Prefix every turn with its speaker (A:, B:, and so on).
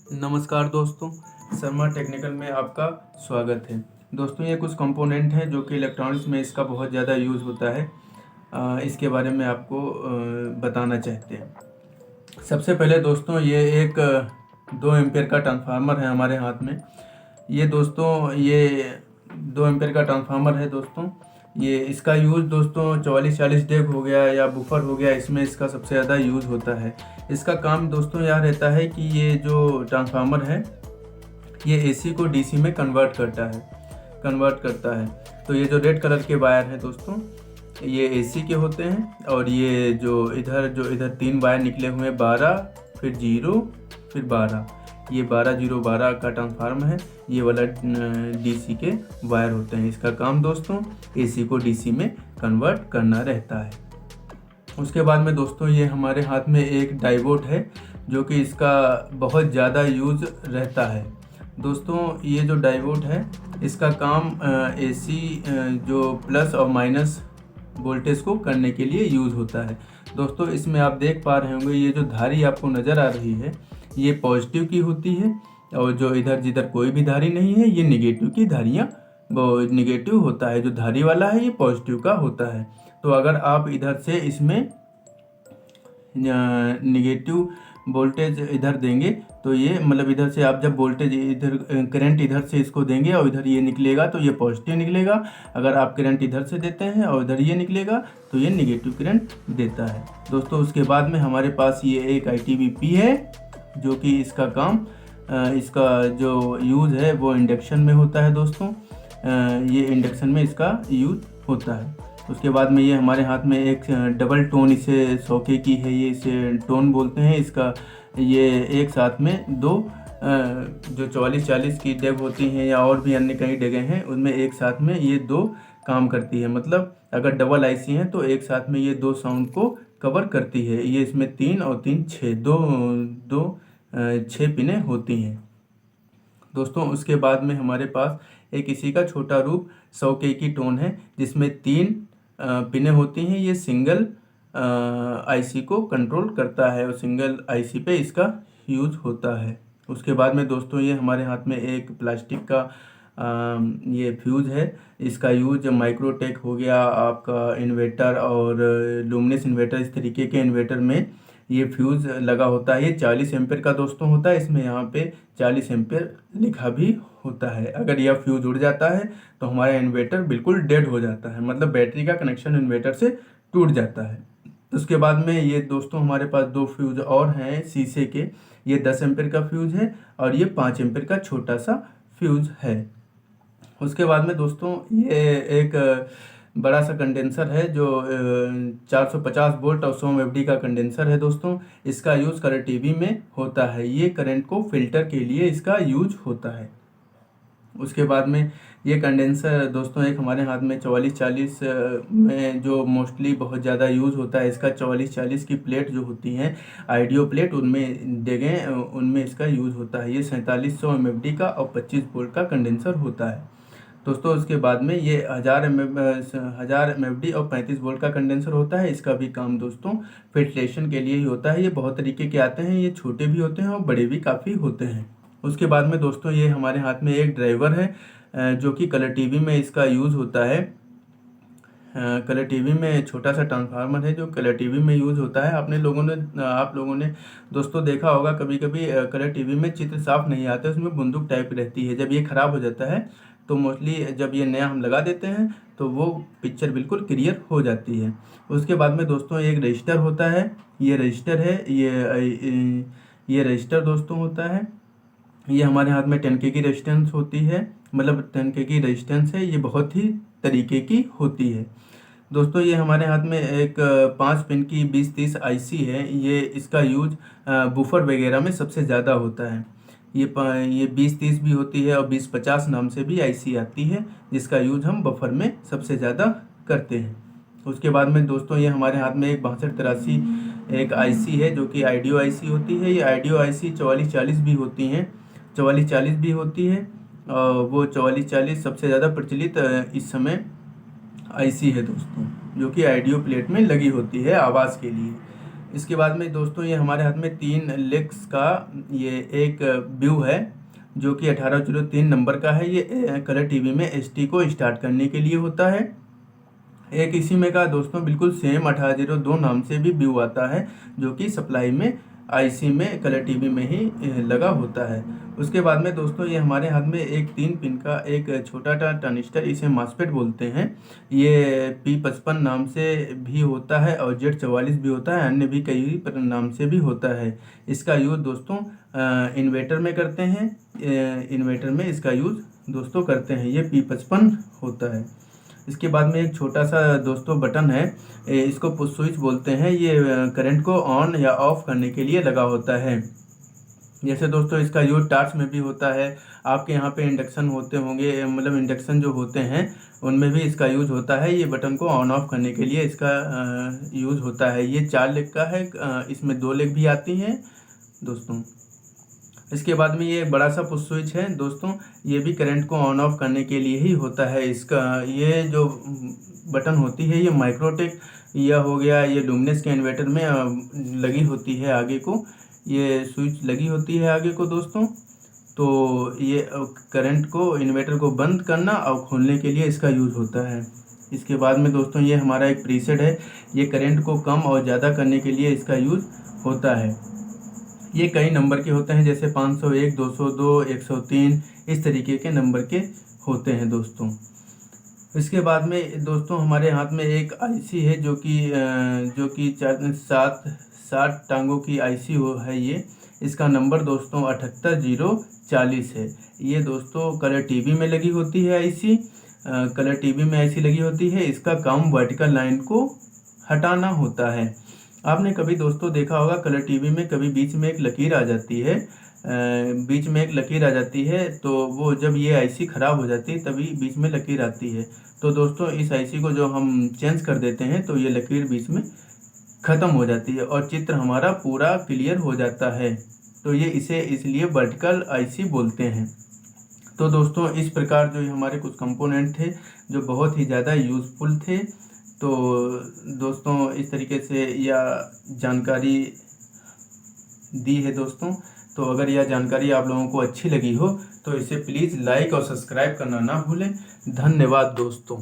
A: नमस्कार दोस्तों, शर्मा टेक्निकल में आपका स्वागत है। दोस्तों, ये कुछ कंपोनेंट हैं जो कि इलेक्ट्रॉनिक्स में इसका बहुत ज़्यादा यूज़ होता है। इसके बारे में आपको बताना चाहते हैं। सबसे पहले दोस्तों, ये एक 2 एम्पेयर का ट्रांसफार्मर है हमारे हाथ में। ये 2 एम्पेयर का ट्रांसफार्मर है दोस्तों। ये इसका यूज़ दोस्तों 44-40 डेक हो गया या बुफर हो गया, इसमें इसका सबसे ज़्यादा यूज़ होता है। इसका काम दोस्तों यह रहता है कि ये जो ट्रांसफार्मर है ये एसी को डीसी में कन्वर्ट करता है। तो ये जो रेड कलर के वायर हैं दोस्तों, ये एसी के होते हैं। और ये जो इधर 3 वायर निकले हुए हैं, 12 फिर 0 फिर 12, ये 12-0-12 का ट्रांसफार्मर है। ये वाला डीसी के वायर होते हैं। इसका काम दोस्तों एसी को डीसी में कन्वर्ट करना रहता है। उसके बाद में दोस्तों, ये हमारे हाथ में एक डायोड है जो कि इसका बहुत ज़्यादा यूज़ रहता है। दोस्तों, ये जो डायोड है इसका काम एसी जो प्लस और माइनस वोल्टेज को करने के लिए यूज़ होता है। दोस्तों, इसमें आप देख पा रहे होंगे, ये जो धारी आपको नज़र आ रही है ये पॉजिटिव की होती है, और जो इधर जिधर कोई भी धारी नहीं है ये निगेटिव की धारियाँ, वो निगेटिव होता है। जो धारी वाला है ये पॉजिटिव का होता है। तो अगर आप इधर से इसमें निगेटिव वोल्टेज इधर देंगे तो ये मतलब इधर से आप जब वोल्टेज इधर करंट इधर से इसको देंगे और इधर ये निकलेगा तो ये पॉजिटिव निकलेगा। अगर आप करंट इधर से देते हैं और इधर ये निकलेगा तो ये निगेटिव करंट देता है दोस्तों। उसके बाद में हमारे पास ये एक ITBP है जो कि इसका काम इसका जो यूज़ है वो इंडक्शन में होता है दोस्तों। ये इंडक्शन में इसका यूज़ होता है। उसके बाद में ये हमारे हाथ में एक डबल टोन, इसे सौके की है, ये इसे टोन बोलते हैं। इसका ये एक साथ में दो जो 44-40 की डेग होती हैं या और भी अन्य कई डेगें हैं उनमें एक साथ में ये 2 काम करती है। मतलब अगर डबल IC हैं तो एक साथ में ये 2 साउंड को कवर करती है। ये इसमें 3 और 3 6 दो 6 पिनें होती हैं दोस्तों। उसके बाद में हमारे पास एक इसी का छोटा रूप 100K की टोन है जिसमें 3 पिनें होती हैं। ये सिंगल IC को कंट्रोल करता है और सिंगल IC पे इसका यूज़ होता है। उसके बाद में दोस्तों, ये हमारे हाथ में एक प्लास्टिक का ये फ्यूज़ है। इसका यूज़ माइक्रोटेक हो गया, आपका इन्वर्टर और लुमिनस इन्वर्टर, इस तरीके के इन्वर्टर में ये फ्यूज़ लगा होता है। ये 40 एम्पेयर का दोस्तों होता है। इसमें यहाँ पे 40 एम्पेयर लिखा भी होता है। अगर यह फ्यूज़ उड़ जाता है तो हमारा इन्वर्टर बिल्कुल डेड हो जाता है, मतलब बैटरी का कनेक्शन इन्वर्टर से टूट जाता है। उसके बाद में ये दोस्तों हमारे पास 2 फ्यूज़ और हैं शीशे के। ये 10 एम्पेयर का फ्यूज़ है और ये 5 एम्पेयर का छोटा सा फ्यूज़ है। उसके बाद में दोस्तों, ये एक बड़ा सा कंडेंसर है जो 450 वोल्ट और 100 एफडी का कंडेंसर है दोस्तों। इसका यूज़ कलर टीवी में होता है। ये करंट को फिल्टर के लिए इसका यूज होता है। उसके बाद में ये कंडेंसर दोस्तों एक हमारे हाथ में 44-40 में जो मोस्टली बहुत ज़्यादा यूज़ होता है। इसका 44-40 की प्लेट जो होती हैं आइडियो प्लेट, उनमें देखें उनमें इसका यूज़ होता है। ये 4700 MFD का और 25 वोल्ट का कंडेंसर होता है दोस्तों। उसके बाद में ये 1000 MFD और 35 वोल्ट का कंडेंसर होता है। इसका भी काम दोस्तों फिल्ट्रेशन के लिए ही होता है। ये बहुत तरीके के आते हैं, ये छोटे भी होते हैं और बड़े भी काफ़ी होते हैं। उसके बाद में दोस्तों, ये हमारे हाथ में एक ड्राइवर है जो कि कलर टीवी में इसका यूज़ होता है। कलर टीवी में छोटा सा ट्रांसफार्मर है जो कलर टीवी में यूज़ होता है। आप लोगों ने दोस्तों देखा होगा, कभी कभी कलर टीवी में चित्र साफ नहीं आते, उसमें बंदूक टाइप रहती है। जब ये ख़राब हो जाता है तो मोस्टली जब ये नया हम लगा देते हैं तो वो पिक्चर बिल्कुल क्लियर हो जाती है। उसके बाद में दोस्तों एक रजिस्टर होता है। ये रजिस्टर है, ये रजिस्टर दोस्तों होता है। ये हमारे हाथ में 10K की रेजिस्टेंस होती है, मतलब 10K की रेजिस्टेंस है। ये बहुत ही तरीके की होती है दोस्तों। ये हमारे हाथ में एक 5 पिन की 20-30 IC है। ये इसका यूज बूफर वगैरह में सबसे ज़्यादा होता है। ये 20-30 भी होती है और 20-50 नाम से भी IC आती है जिसका यूज हम बफर में सबसे ज़्यादा करते हैं। उसके बाद में दोस्तों, ये हमारे हाथ में एक 6283 एक IC है जो कि आइडियो IC होती है। ये आइडियो IC 4440 भी होती हैं, 4440 भी होती है। वो 4440 सबसे ज़्यादा प्रचलित इस समय IC है दोस्तों, जो कि आइडियो प्लेट में लगी होती है आवाज़ के लिए। इसके बाद में दोस्तों ये हमारे हाथ में 3 लेग्स का ये एक व्यू है जो कि 1803 नंबर का है। ये कलर टीवी में एचडी को स्टार्ट करने के लिए होता है। एक इसी में का दोस्तों बिल्कुल सेम 1802 नाम से भी व्यू आता है जो कि सप्लाई में आईसी में कलर टीवी में ही लगा होता है। उसके बाद में दोस्तों ये हमारे हाथ में एक 3 पिन का एक छोटा ट्रांजिस्टर, इसे मॉसफेट बोलते हैं। ये P55 नाम से भी होता है और Z44 भी होता है, अन्य भी कई नाम से भी होता है। इसका यूज़ दोस्तों इन्वर्टर में करते हैं, इन्वर्टर में इसका यूज़ दोस्तों करते हैं। ये P55 होता है। इसके बाद में एक छोटा सा दोस्तों बटन है, इसको पुश स्विच बोलते हैं। ये करंट को ऑन या ऑफ करने के लिए लगा होता है। जैसे दोस्तों इसका यूज टार्च में भी होता है। आपके यहाँ पे इंडक्शन होते होंगे, मतलब इंडक्शन जो होते हैं उनमें भी इसका यूज होता है। ये बटन को ऑन ऑफ करने के लिए इसका यूज होता है। ये 4 लेग का है, इसमें 2 लेग भी आती हैं दोस्तों। इसके बाद में ये बड़ा सा पुश स्विच है दोस्तों, ये भी करंट को ऑन ऑफ करने के लिए ही होता है। इसका ये जो बटन होती है ये माइक्रोटेक यह हो गया, ये लुमिनस के इन्वर्टर में लगी होती है आगे को, ये स्विच लगी होती है आगे को दोस्तों। तो ये करंट को, इन्वर्टर को बंद करना और खोलने के लिए इसका यूज़ होता है। इसके बाद में दोस्तों ये हमारा एक प्रीसेट है, ये करंट को कम और ज़्यादा करने के लिए इसका यूज़ होता है। ये कई नंबर के होते हैं, जैसे 501, 202, 103, इस तरीके के नंबर के होते हैं दोस्तों। इसके बाद में दोस्तों हमारे हाथ में एक आईसी है जो कि 7 टांगों की आईसी है। ये इसका नंबर दोस्तों 78040 है। ये दोस्तों कलर टीवी में लगी होती है आईसी, कलर टीवी में आईसी लगी होती है। इसका काम वर्टिकल लाइन को हटाना होता है। आपने कभी दोस्तों देखा होगा कलर टीवी में कभी बीच में एक लकीर आ जाती है, बीच में एक लकीर आ जाती है, तो वो जब ये आईसी ख़राब हो जाती है तभी बीच में लकीर आती है। तो दोस्तों इस आईसी को जो हम चेंज कर देते हैं तो ये लकीर बीच में ख़त्म हो जाती है और चित्र हमारा पूरा क्लियर हो जाता है। तो ये इसे इसलिए वर्टिकल आईसी बोलते हैं। तो दोस्तों इस प्रकार जो हमारे कुछ कंपोनेंट थे जो बहुत ही ज़्यादा यूज़फुल थे। तो दोस्तों इस तरीके से यह जानकारी दी है दोस्तों। तो अगर यह जानकारी आप लोगों को अच्छी लगी हो तो इसे प्लीज़ लाइक और सब्सक्राइब करना ना भूलें। धन्यवाद दोस्तों।